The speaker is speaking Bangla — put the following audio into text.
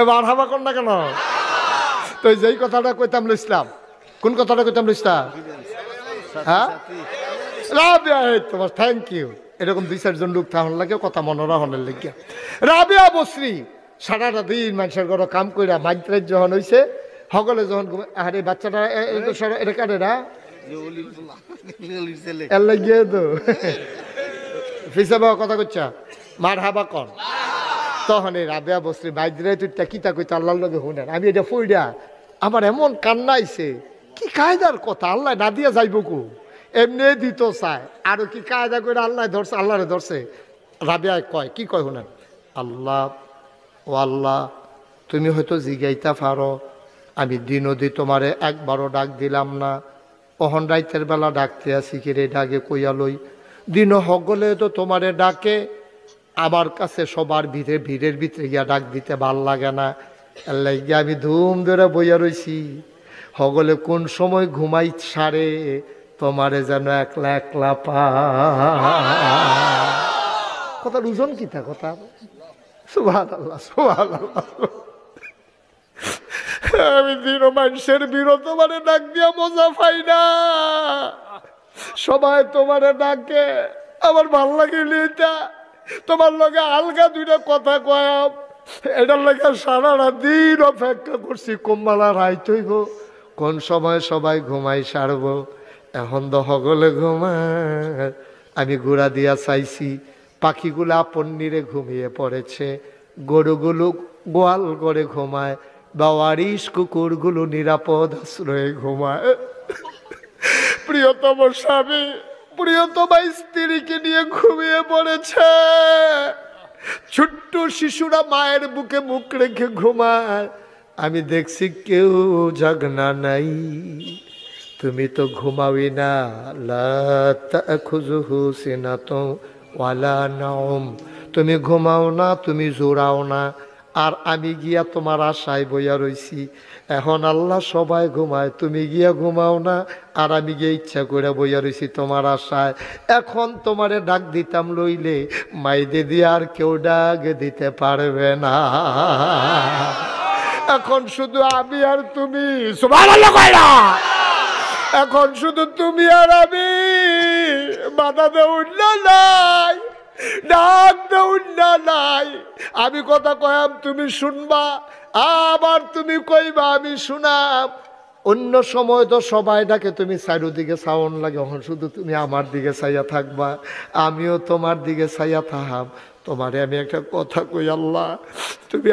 মারহাবা কর না কেন? তো যেই কথাটা কইতাম লইছিলাম, কোন কথাটা কইতাম লইছিলাম? হ্যাঁ, রাবিয়া, তোমার থ্যাংক ইউ। এরকম 2-4 জন লোক থাকুন লাগে কথা মনোরা হনের লাগিয়া। রাবিয়া বসরি সারাটা দিন মানুষের ঘরে কাম কইরা মাইত্রের যখন হইছে, সকলে যখন আরে বাচ্চাটা এটা কাটে না এর লাগিয়ে তো ফিসা বাবা কথা কইছা মার হাবা কর। তখন এই রাবিয়া বসরি মাইত্রে তুইটা কিতা কইতা আল্লাহর লগে শুনেন। আমি এটা ফইডা আমার এমন কান্না আইছে, কি কায়দার কথা, আল্লাহ না দিয়া যাইব কো, এমনি দিত চায়, আরো কি কায়দা করে আল্লাহ ধরছে, আল্লাহরে ধরছে। রাবিয়া কয়, কি কয় শুনেন, আল্লাহ ও আল্লাহ, তুমি হয়তো জিগাইতা পারো আমি দিনদি তোমারে একবারও ডাক দিলাম না, অহন রাইতের বেলা ডাকতে আসি কিরে ডাকে কইয়া লই, দিন হগলে তো তোমারে ডাকে, আমার কাছে সবার ভিড়ের ভিতরে গিয়া ডাক দিতে ভাল লাগে না, গিয়া আমি ধুম ধরে বইয়া রইছি, হগলে কোন সময় ঘুমাই সারে তোমারে যেন একলা একলা পা। কথা রুজন কিতা কথা, সুবহানাল্লাহ সুবহানাল্লাহ। আমি দিন মানুষের বিরত তোমারে ডাক দিয়া মজা পাই না, সবাই তোমারে ডাকে, আমার ভাল লাগিলে এটা তোমার লগে আলগা দুইটা কথা কয়াম, এটার লাগে সারাটা দিন অপেক্ষা করছি কোম্বালা রাইত হইব, কোন সময় সবাই ঘুমাই সারব, এখন তো হগলে ঘুমায়। আমি ঘোড়া দিয়া চাইছি, পাখিগুলো আপন নিরে ঘুমিয়ে পড়েছে, গরুগুলো গোয়াল করে ঘুমায়, বাওয়ারিশ কুকুরগুলো নিরাপদ আশ্রয়ে ঘুমায়। প্রিয়তম স্বামী প্রিয়তম স্ত্রীকে নিয়ে ঘুমিয়ে পড়েছে, ছোট্ট শিশুরা মায়ের বুকে মুখ রেখে ঘুমায়, আমি দেখছি কেউ জাগনা নাই, তুমি তো ঘুমাওই না, লা তাখুযুহু সিনাতুন ওয়ালা নাওম, তুমি ঘুমাও না, তুমি জোড়াও না, আর আমি গিয়া তোমার আশায় বইয়া রইছি, এখন আল্লাহ সবাই ঘুমায়, তুমি গিয়া ঘুমাও না, আর আমি গিয়ে ইচ্ছা করে বইয়া রইছি তোমার আশায়, এখন তোমারে ডাক দিতাম লইলে মাইদে দিয়ে আর কেউ ডাক দিতে পারবে না, এখন শুধু আমি আর তুমি, সুবহানাল্লাহ কইরা, এখন শুধু তুমি আর আমি, বাধা দেউন না নাই, ডাক দেউন না নাই, আমি কথা কয়াম তুমি শুনবা, আবার তুমি কইবা আমি শুনাম, অন্য সময় তো সবাই ডাকে তুমি চারিদিকে চাউন লাগে, এখন শুধু তুমি আমার দিকে চাইয়া থাকবা, আমিও তোমার দিকে চাইয়া থাকাম। তোমারে আমি একটা কথা কই, আল্লাহ তুমি